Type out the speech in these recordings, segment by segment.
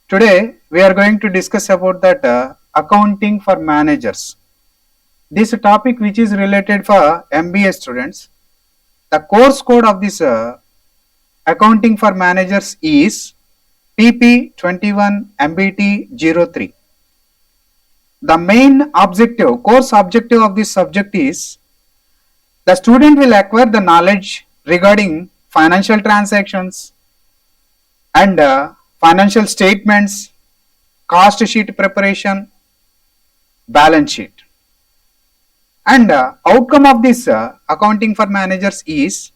Today we are going to discuss about that accounting for managers. This topic which is related for MBA students. The course code of this accounting for managers is PP21 MBT03. The main objective, course objective of this subject is the student will acquire the knowledge regarding financial transactions and financial statements, cost sheet preparation, balance sheet. And outcome of this accounting for managers is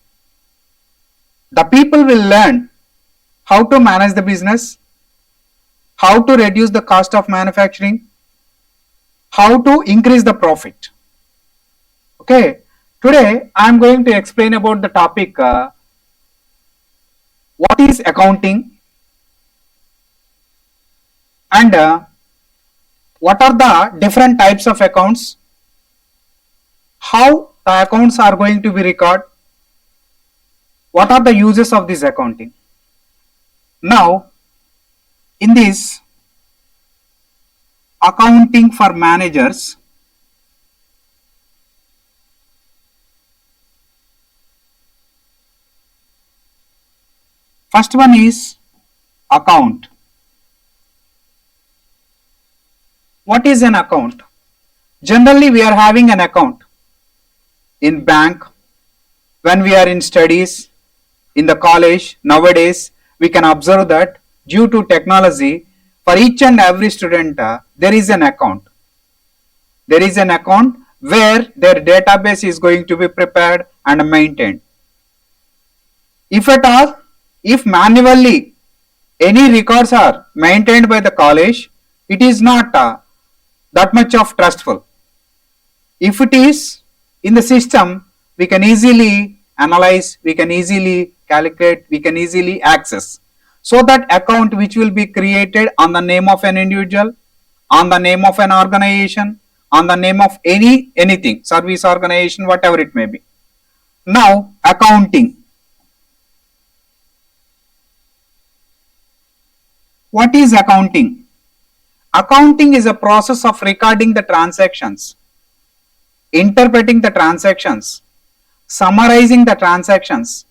the people will learn how to manage the business, how to reduce the cost of manufacturing, how to increase the profit. Okay, today I am going to explain about the topic what is accounting and what are the different types of accounts, how the accounts are going to be recorded, what are the uses of this accounting. Now, in this accounting for managers, first one is account. What is an account? Generally, we are having an account in bank, when we are in studies, in the college. Nowadays, we can observe that due to technology, for each and every student, there is an account. There is an account where their database is going to be prepared and maintained. If at all, if manually any records are maintained by the college, it is not that much of trustful. If it is in the system, we can easily analyze, we can easily calculate, we can easily access. So that account which will be created on the name of an individual, on the name of an organization, on the name of anything, service organization, whatever it may be. Now, accounting. What is accounting? Accounting is a process of recording the transactions, interpreting the transactions, summarizing the transactions,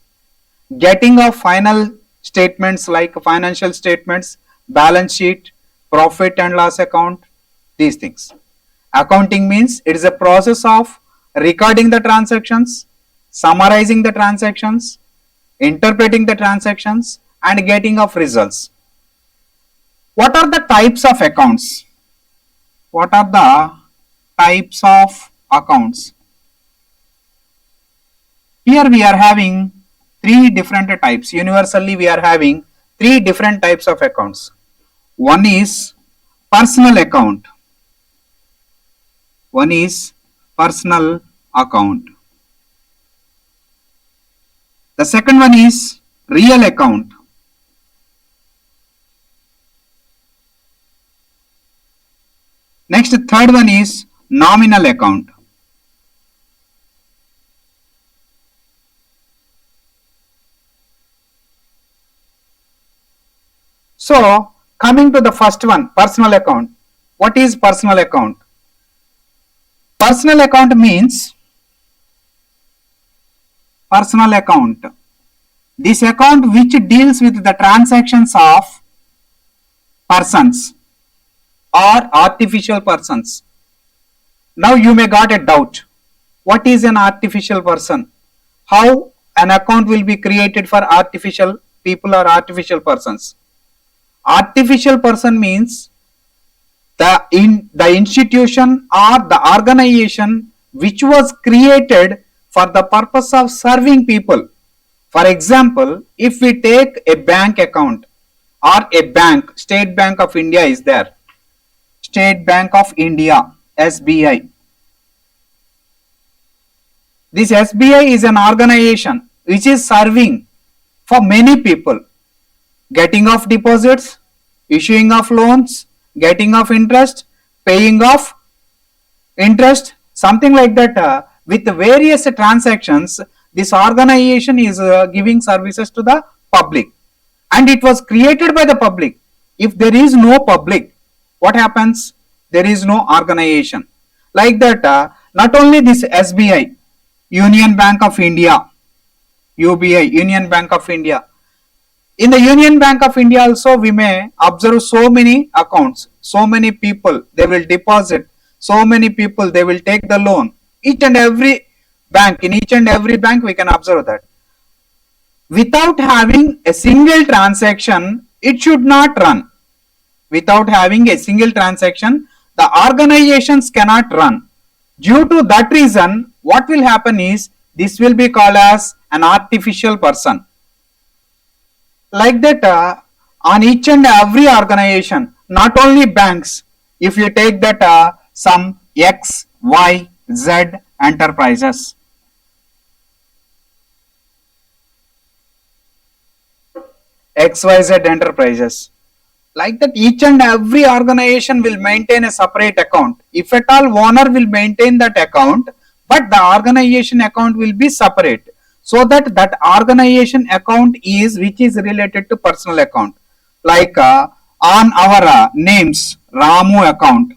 getting of final statements like financial statements, balance sheet, profit and loss account, these things. Accounting means it is a process of recording the transactions, summarizing the transactions, interpreting the transactions and getting of results. What are the types of accounts? What are the types of accounts? Here we are having three different types. Universally, we are having three different types of accounts. One is personal account. One is personal account. The second one is real account. Next, third one is nominal account. So, coming to the first one, personal account. What is personal account? Personal account means personal account. This account which deals with the transactions of persons or artificial persons. Now you may got a doubt. What is an artificial person? How an account will be created for artificial people or artificial persons? Artificial person means the institution or the organization which was created for the purpose of serving people. For example, if we take a bank account or a bank, State Bank of India is there. State Bank of India, SBI. This SBI is an organization which is serving for many people. Getting of deposits, issuing of loans, getting of interest, paying of interest, something like that. With various transactions, this organization is giving services to the public, and it was created by the public. if there is no public, what happens? There is no organization. Like that, not only this SBI, Union Bank of India, UBI, Union Bank of India. In the Union Bank of India also we may observe so many accounts, so many people they will deposit, so many people they will take the loan. Each and every bank, in each and every bank we can observe that. Without having a single transaction, it should not run. Without having a single transaction, the organizations cannot run. Due to that reason, what will happen is this will be called as an artificial person. Like that, on each and every organization, not only banks, if you take that some X, Y, Z enterprises, XYZ enterprises, like that each and every organization will maintain a separate account. If at all owner will maintain that account, but the organization account will be separate, so that that organization account is which is related to personal account. Like on our names Ramu account,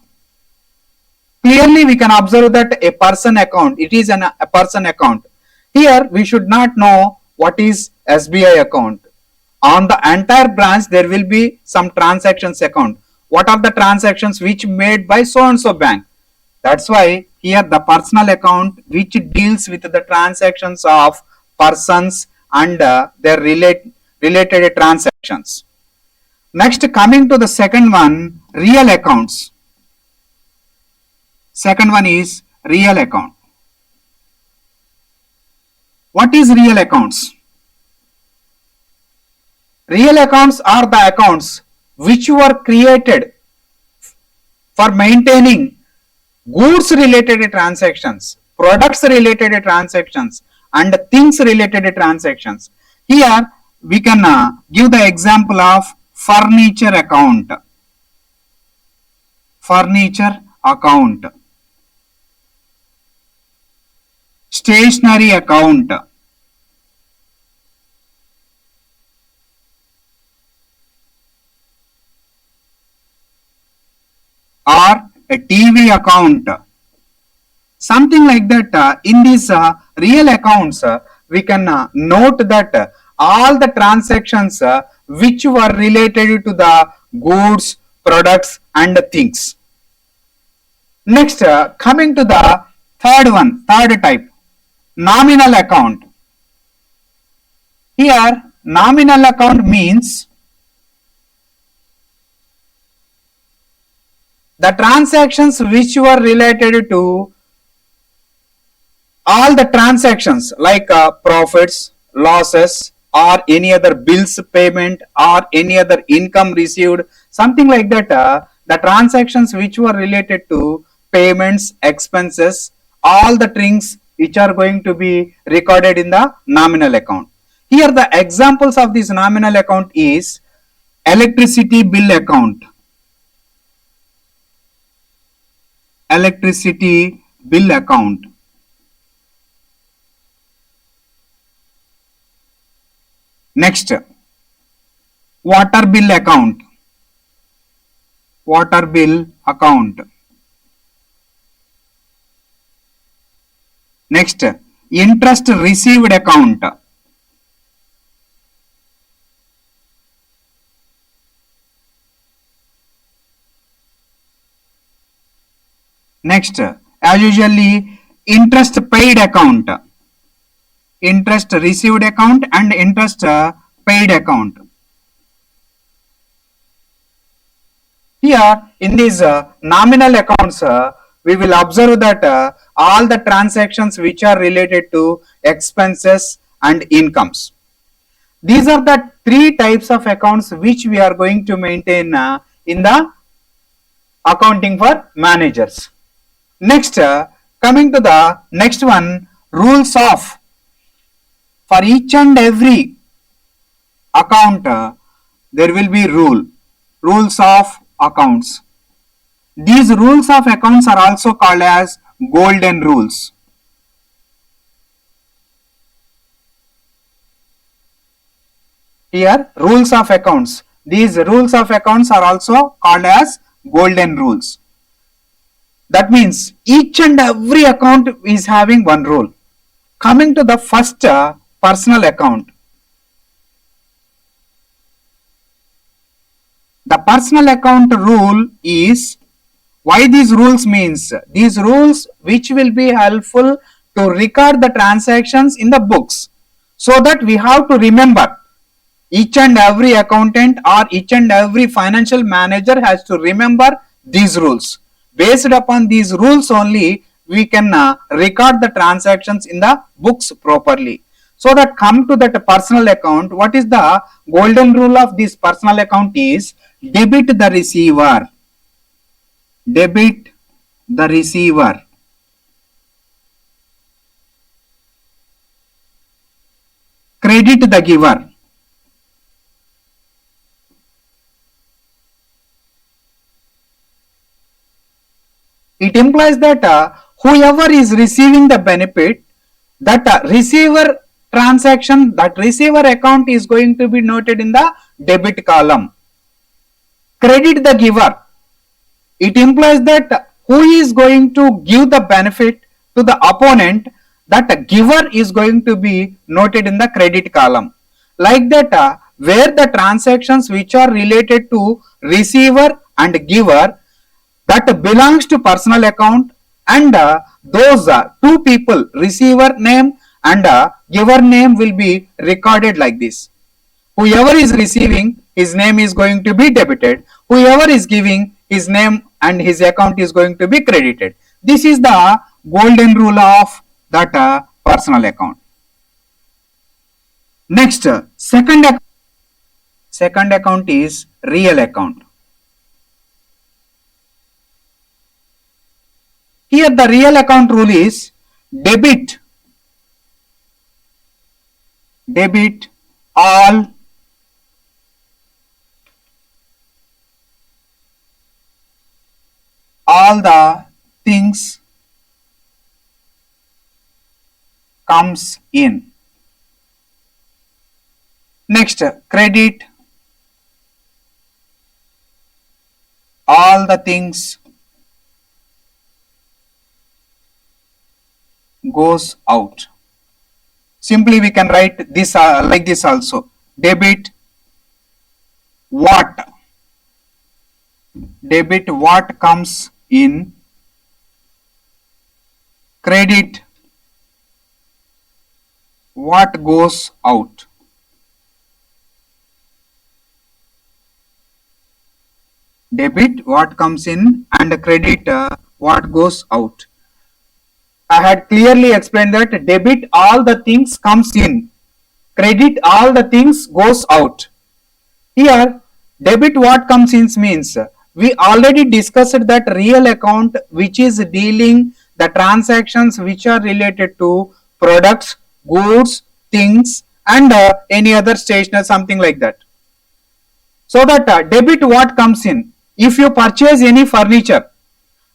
clearly we can observe that a person account, it is a person account. Here we should not know what is SBI account. On the entire branch there will be some transactions account. What are the transactions which made by so and so bank? That's why here the personal account which deals with the transactions of persons and their related transactions. Next, coming to the second one, real accounts. Second one is real account. What is real accounts? Real accounts are the accounts which were created for maintaining goods related transactions, products related transactions, and things related transactions. Here we can give the example of furniture account. Furniture account. Stationery account. Or a TV account, something like that. In these real accounts, we can note that all the transactions which were related to the goods, products and things. Next, coming to the third type, nominal account. Here, nominal account means the transactions which were related to all the transactions like profits, losses, or any other bills payment or any other income received, something like that. The transactions which were related to payments, expenses, all the things which are going to be recorded in the nominal account. Here the examples of this nominal account is electricity bill account. Electricity bill account. Next, water bill account. Water bill account. Next, interest received account. Next, as usually, interest paid account. Interest received account and interest paid account. Here in these nominal accounts, we will observe that all the transactions which are related to expenses and incomes. These are the three types of accounts which we are going to maintain in the accounting for managers. Next, coming to the next one, rules of. For each and every account, there will be rules of accounts. These rules of accounts are also called as golden rules. Here, rules of accounts. these rules of accounts are also called as golden rules. That means each and every account is having one rule. Coming to the first personal account. The personal account rule is, why these rules means, these rules which will be helpful to record the transactions in the books, so that we have to remember. Each and every accountant or each and every financial manager has to remember these rules. Based upon these rules only, we can record the transactions in the books properly. So that come to that personal account, what is the golden rule of this personal account is, debit the receiver. Debit the receiver. Credit the giver. It implies that whoever is receiving the benefit, that receiver transaction, that receiver account is going to be noted in the debit column. Credit the giver. It implies that who is going to give the benefit to the opponent, that giver is going to be noted in the credit column. Like that, where the transactions which are related to receiver and giver, that belongs to personal account, and those two people, receiver name and giver name, will be recorded like this. Whoever is receiving, his name is going to be debited. Whoever is giving, his name and his account is going to be credited. This is the golden rule of that personal account. Next, second account is real account. Here the real account rule is debit all the things comes in. Next, credit all the things goes out. Simply we can write this like this also. Debit what comes in, credit what goes out. Debit what comes in and credit what goes out. I had clearly explained that debit all the things comes in, credit all the things goes out. Here debit what comes in means, we already discussed that real account which is dealing the transactions which are related to products, goods, things, and any other stationery, something like that. So that debit what comes in, if you purchase any furniture,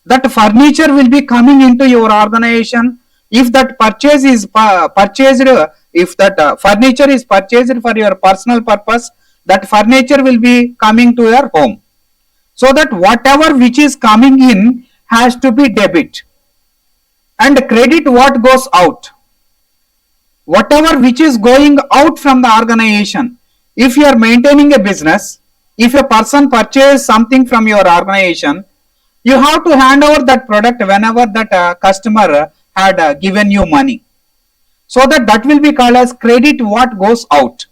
that furniture will be coming into your organization. If that purchase is purchased, if that furniture is purchased for your personal purpose, that furniture will be coming to your home. So that whatever which is coming in has to be debit, and credit what goes out. Whatever which is going out from the organization. If you are maintaining a business, if a person purchases something from your organization, you have to hand over that product whenever that customer had given you money. So that will be called as credit what goes out.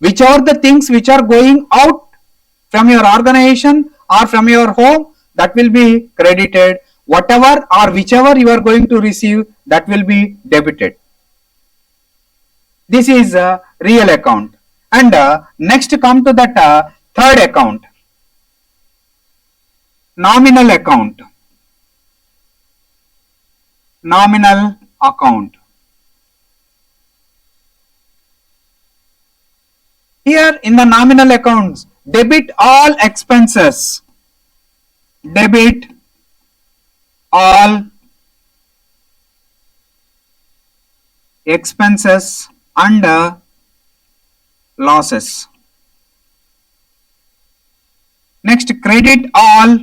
Whichever the things which are going out from your organization or from your home, that will be credited. Whatever or whichever you are going to receive, that will be debited. This is a real account. And next come to that third account, nominal account. Nominal account. Here in the nominal accounts, debit all expenses. Debit all expenses and losses. Next, credit all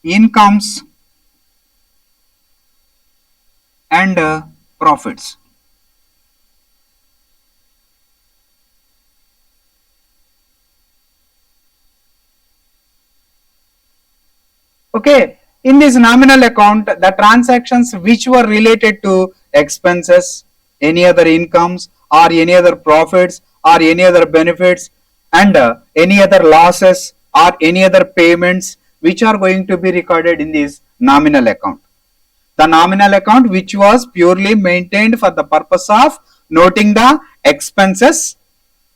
incomes and profits. Okay, in this nominal account, the transactions which were related to expenses, any other incomes or any other profits or any other benefits and any other losses or any other payments which are going to be recorded in this nominal account. The nominal account which was purely maintained for the purpose of noting the expenses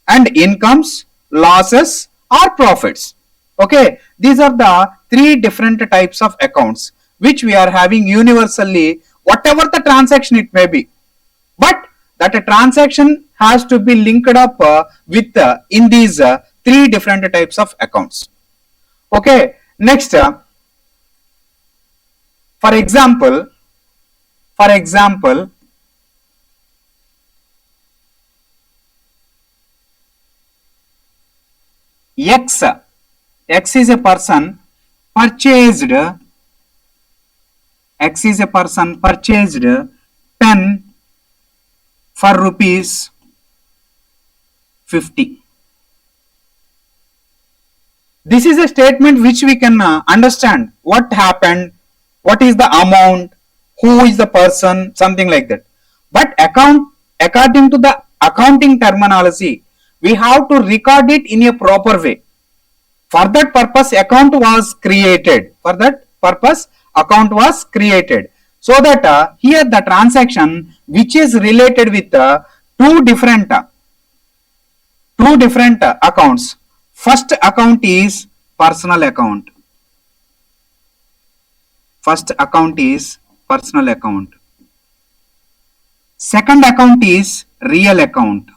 and incomes, losses or profits. Okay, these are the three different types of accounts which we are having universally, whatever the transaction it may be, but that a transaction has to be linked up with in these three different types of accounts. Okay, next, for example, X is a person purchased pen for rupees 50. This is a statement which we can understand what happened, what is the amount, who is the person, something like that. But according to the accounting terminology, we have to record it in a proper way. For that purpose, account was created. So that here the transaction which is related with two different accounts. First account is personal account. Second account is real account.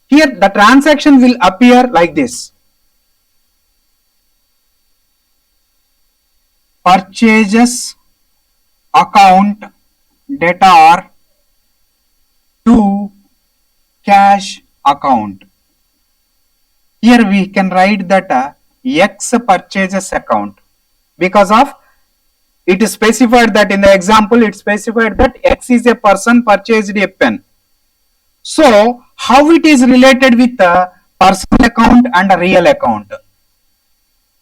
Here the transaction will appear like this. Purchases account debtor to cash account. Here we can write that X purchases account, because of it is specified that in the example it specified that X is a person purchased a pen. So how it is related with the personal account and a real account?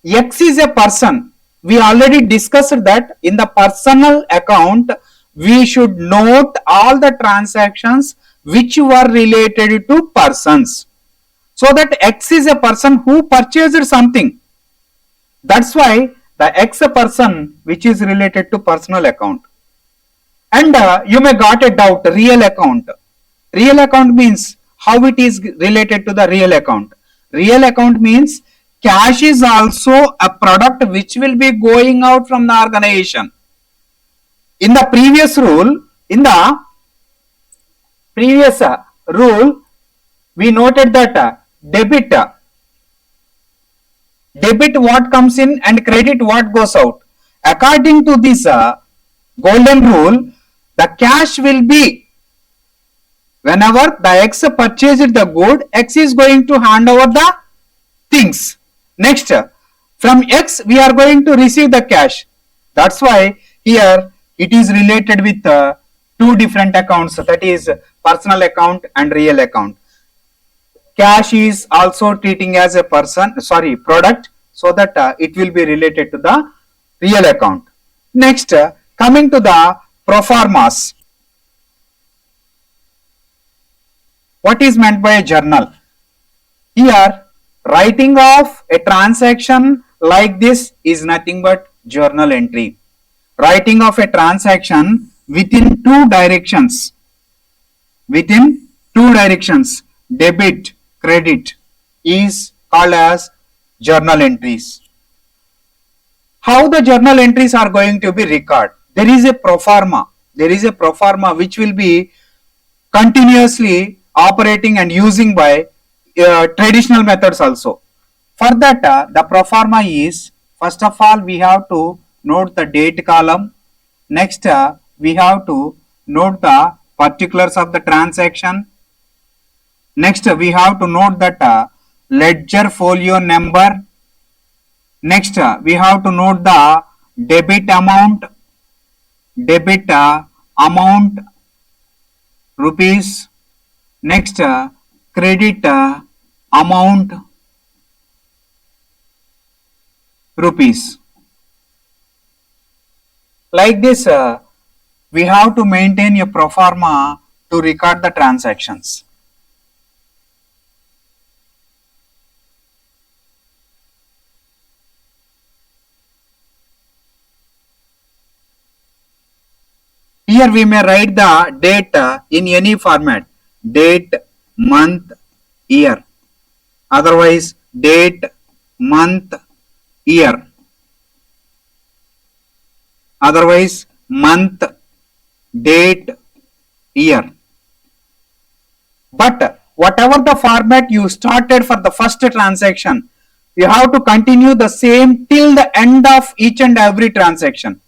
X is a person. We already discussed that in the personal account we should note all the transactions which were related to persons. So that X is a person who purchased something. That's why the X person which is related to personal account. And you may got a doubt, real account. Real account means how it is related to the real account. Real account means cash is also a product which will be going out from the organization. In the previous rule, we noted that debit what comes in and credit what goes out. According to this golden rule, the cash will be, whenever the X purchased the good, X is going to hand over the things. Next, from X we are going to receive the cash. That's why here it is related with two different accounts, that is personal account and real account. Cash is also treating as a product, so that it will be related to the real account. Next, coming to the proformas. What is meant by a journal? Here, writing of a transaction like this is nothing but journal entry. Writing of a transaction within two directions, debit, credit, is called as journal entries. How the journal entries are going to be recorded? There is a proforma which will be continuously operating and using by traditional methods also. For that, the proforma is, first of all we have to note the date column. Next, we have to note the particulars of the transaction. Next, we have to note that ledger folio number. Next, we have to note the debit amount rupees. Next, credit amount rupees. Like this, we have to maintain a pro forma to record the transactions. Here we may write the date in any format, date, month, year. Otherwise, date, month, year. Otherwise, month, date, year. But whatever the format you started for the first transaction, you have to continue the same till the end of each and every transaction.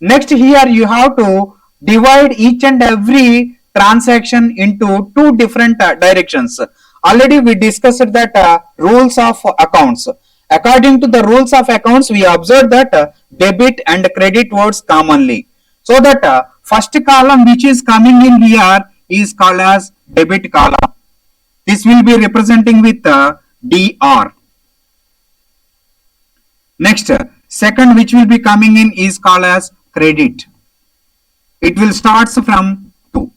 Next, here you have to divide each and every transaction into two different directions. Already we discussed that rules of accounts. According to the rules of accounts, we observe that debit and credit words commonly. So that first column which is coming in here is called as debit column. This will be representing with DR. Next, second which will be coming in is called as credit. It will start from 2.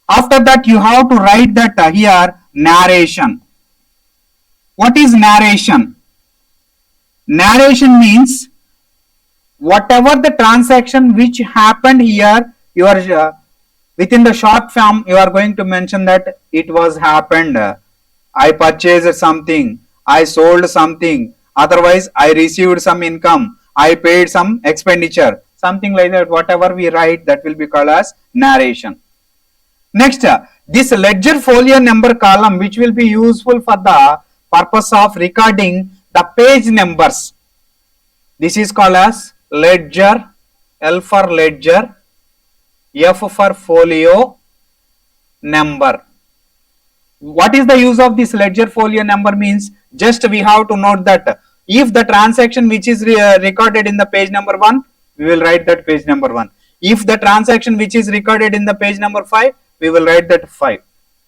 After that, you have to write that here narration. What is narration? Narration means whatever the transaction which happened here, you are within the short form you are going to mention that it was happened. I purchased something, I sold something, otherwise I received some income, I paid some expenditure. Something like that, whatever we write, that will be called as narration. Next, this ledger folio number column which will be useful for the purpose of recording the page numbers. This is called as ledger, L for ledger, F for folio number. What is the use of this ledger folio number means? Just we have to note that if the transaction which is recorded in the page number 1, we will write that page number 1. If the transaction which is recorded in the page number 5, we will write that 5.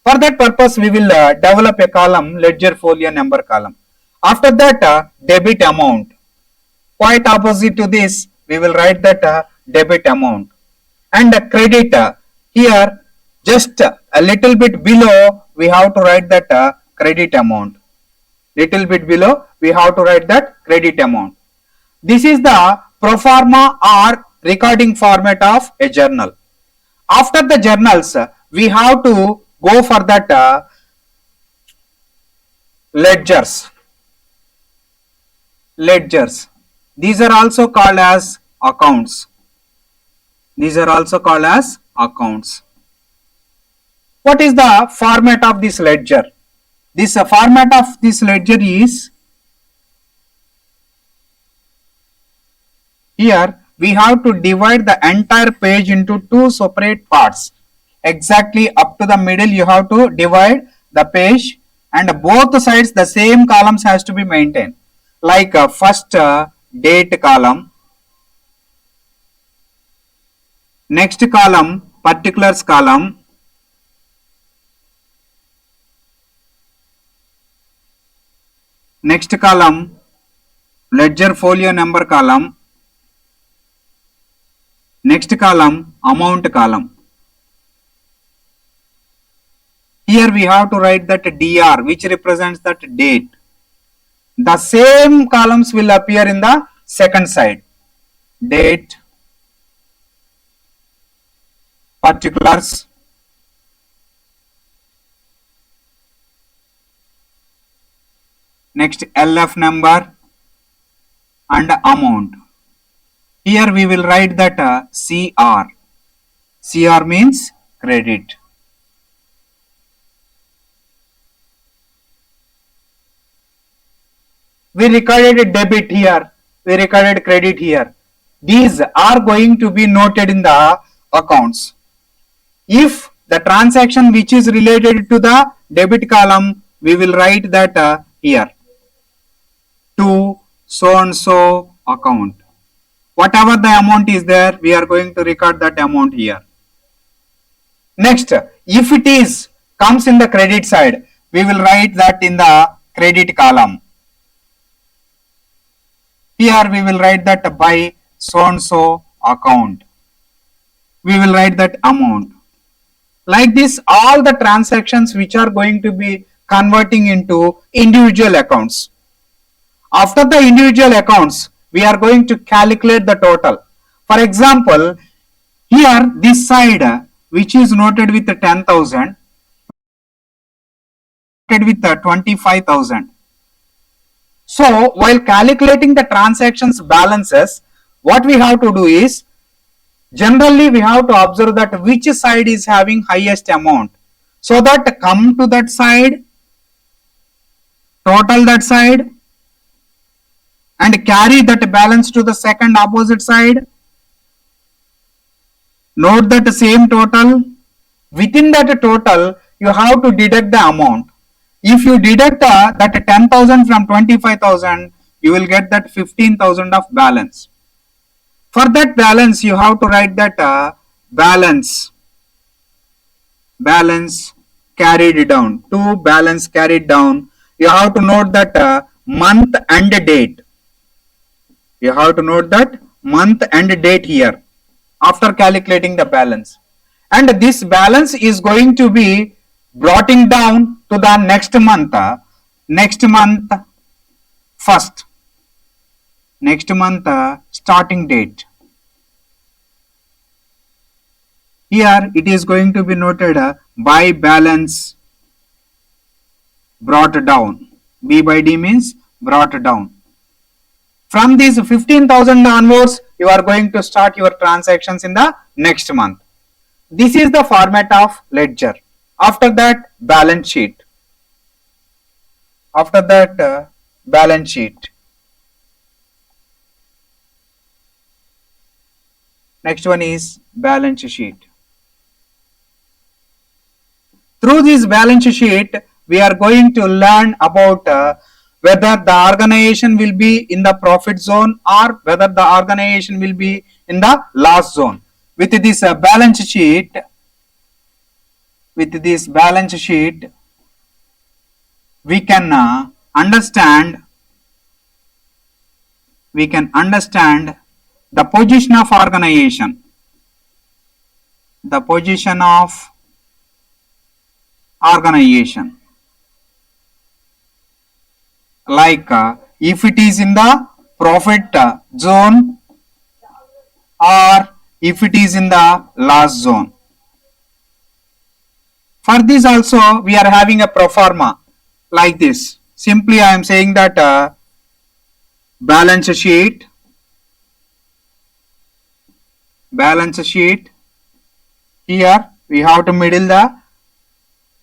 For that purpose, we will develop a column, ledger folio number column. After that, debit amount. Quite opposite to this, we will write that debit amount. And credit, here just a little bit below, we have to write that credit amount. Little bit below, we have to write that credit amount. This is the pro forma or recording format of a journal. After the journals, we have to go for that ledgers. Ledgers. These are also called as accounts. These are also called as accounts. What is the format of this ledger? This format of this ledger is, here we have to divide the entire page into two separate parts. Exactly up to the middle you have to divide the page, and both sides the same columns has to be maintained. Like first date column, next column particulars column, next column ledger folio number column, next column amount column. Here we have to write that DR which represents that date. The same columns will appear in the second side. Date, particulars, next LF number and amount. Here we will write that CR. CR means credit. We recorded a debit here, we recorded credit here. These are going to be noted in the accounts. If the transaction which is related to the debit column, we will write that here to so and so account. Whatever the amount is there, we are going to record that amount here. Next, if it is comes in the credit side, we will write that in the credit column. Here we will write that by so and so account. We will write that amount. Like this, all the transactions which are going to be converting into individual accounts. After the individual accounts, we are going to calculate the total. For example, here this side which is noted with 10,000, noted with 25,000. So while calculating the transactions balances, what we have to do is, generally we have to observe that which side is having highest amount, so that come to that side, total that side, and carry that balance to the second opposite side. Note that same total. Within that total, you have to deduct the amount. If you deduct that 10,000 from 25,000, you will get that 15,000 of balance. For that balance, you have to write that balance carried down. To balance carried down, you have to note that month and date. You have to note that month and date here after calculating the balance. And this balance is going to be brought down to the next month first. Next month starting date. Here it is going to be noted by balance brought down. B by D means brought down. From these 15,000 onwards, you are going to start your transactions in the next month. This is the format of ledger. After that, balance sheet. After that, balance sheet. Next one is balance sheet. Through this balance sheet, we are going to learn about whether the organization will be in the profit zone or whether the organization will be in the loss zone. With this balance sheet, we can understand the position of organization. The position of organization. Like if it is in the profit zone or if it is in the loss zone. For this also we are having a pro forma like this. Simply I am saying that balance sheet, here we have to middle the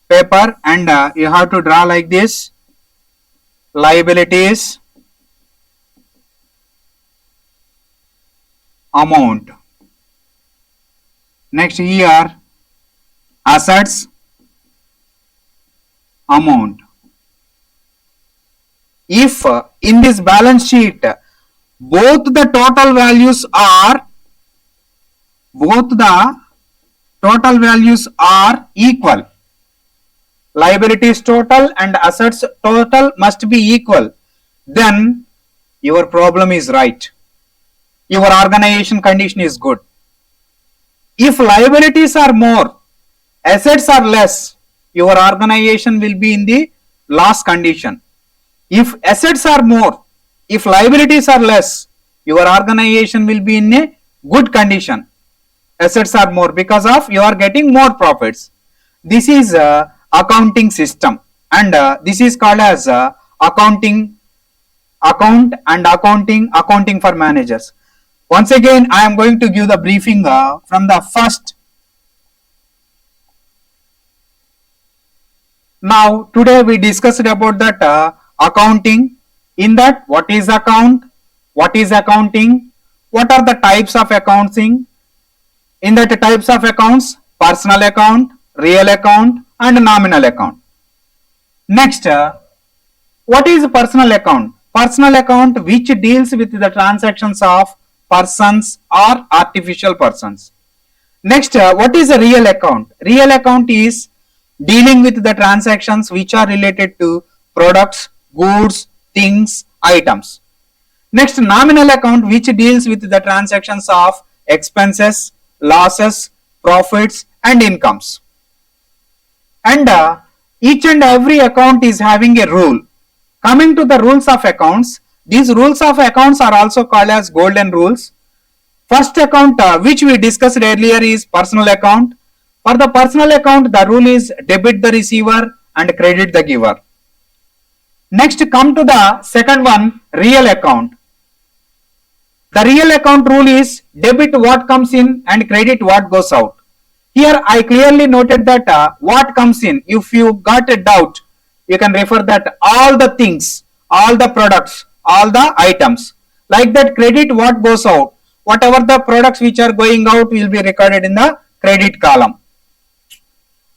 paper and you have to draw like this. Liabilities, amount. Next here, assets, amount. If in this balance sheet both the total values are equal, liabilities total and assets total must be equal, then your problem is right. Your organization condition is good. If liabilities are more, assets are less, your organization will be in the loss condition. If assets are more, if liabilities are less, your organization will be in a good condition. Assets are more because of you are getting more profits. This is accounting system and this is called as accounting for managers. Once again I am going to give the briefing from the first. Now today we discussed about that accounting. In that, what is account, what is accounting, what are the types of accounting. In that types of accounts, personal account, real account and nominal account. Next, what is personal account? Personal account which deals with the transactions of persons or artificial persons. Next, what is a real account? Real account is dealing with the transactions which are related to products, goods, things, items. Next, nominal account which deals with the transactions of expenses, losses, profits and incomes. And each and every account is having a rule. Coming to the rules of accounts, these rules of accounts are also called as golden rules. First account which we discussed earlier is personal account. For the personal account, the rule is debit the receiver and credit the giver. Next, come to the second one, real account. The real account rule is debit what comes in and credit what goes out. Here I clearly noted that what comes in, if you got a doubt, you can refer that all the things, all the products, all the items. Like that, credit what goes out, whatever the products which are going out will be recorded in the credit column.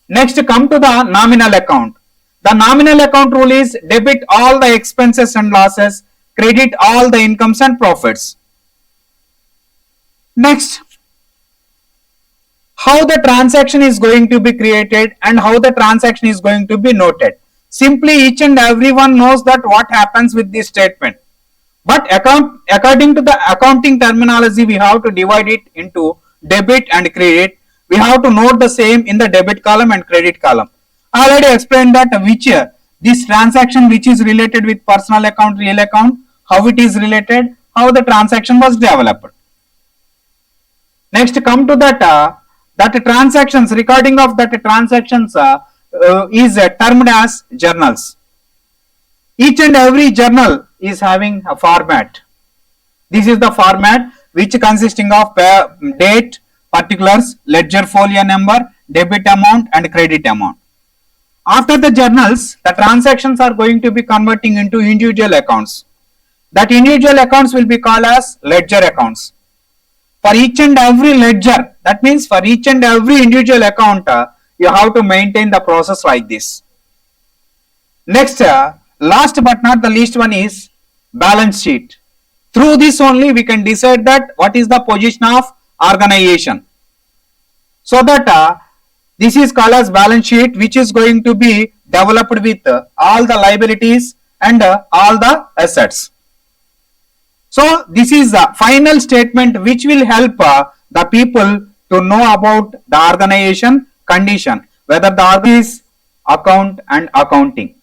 Next, come to the nominal account. The nominal account rule is debit all the expenses and losses, credit all the incomes and profits. Next, how the transaction is going to be created and how the transaction is going to be noted. Simply each and everyone knows that what happens with this statement. But according to the accounting terminology, we have to divide it into debit and credit. We have to note the same in the debit column and credit column. I already explained that this transaction which is related with personal account, real account, how it is related, how the transaction was developed. Next, come to that transactions, recording of that transactions is termed as journals. Each and every journal is having a format. This is the format which consisting of date, particulars, ledger folio number, debit amount and credit amount. After the journals, the transactions are going to be converting into individual accounts. That individual accounts will be called as ledger accounts. For each and every ledger, that means for each and every individual account, you have to maintain the process like this. Next, last but not the least one is balance sheet. Through this only we can decide that what is the position of organization. So that this is called as balance sheet, which is going to be developed with all the liabilities and all the assets. So this is the final statement which will help the people to know about the organization condition, whether the organization is account and accounting.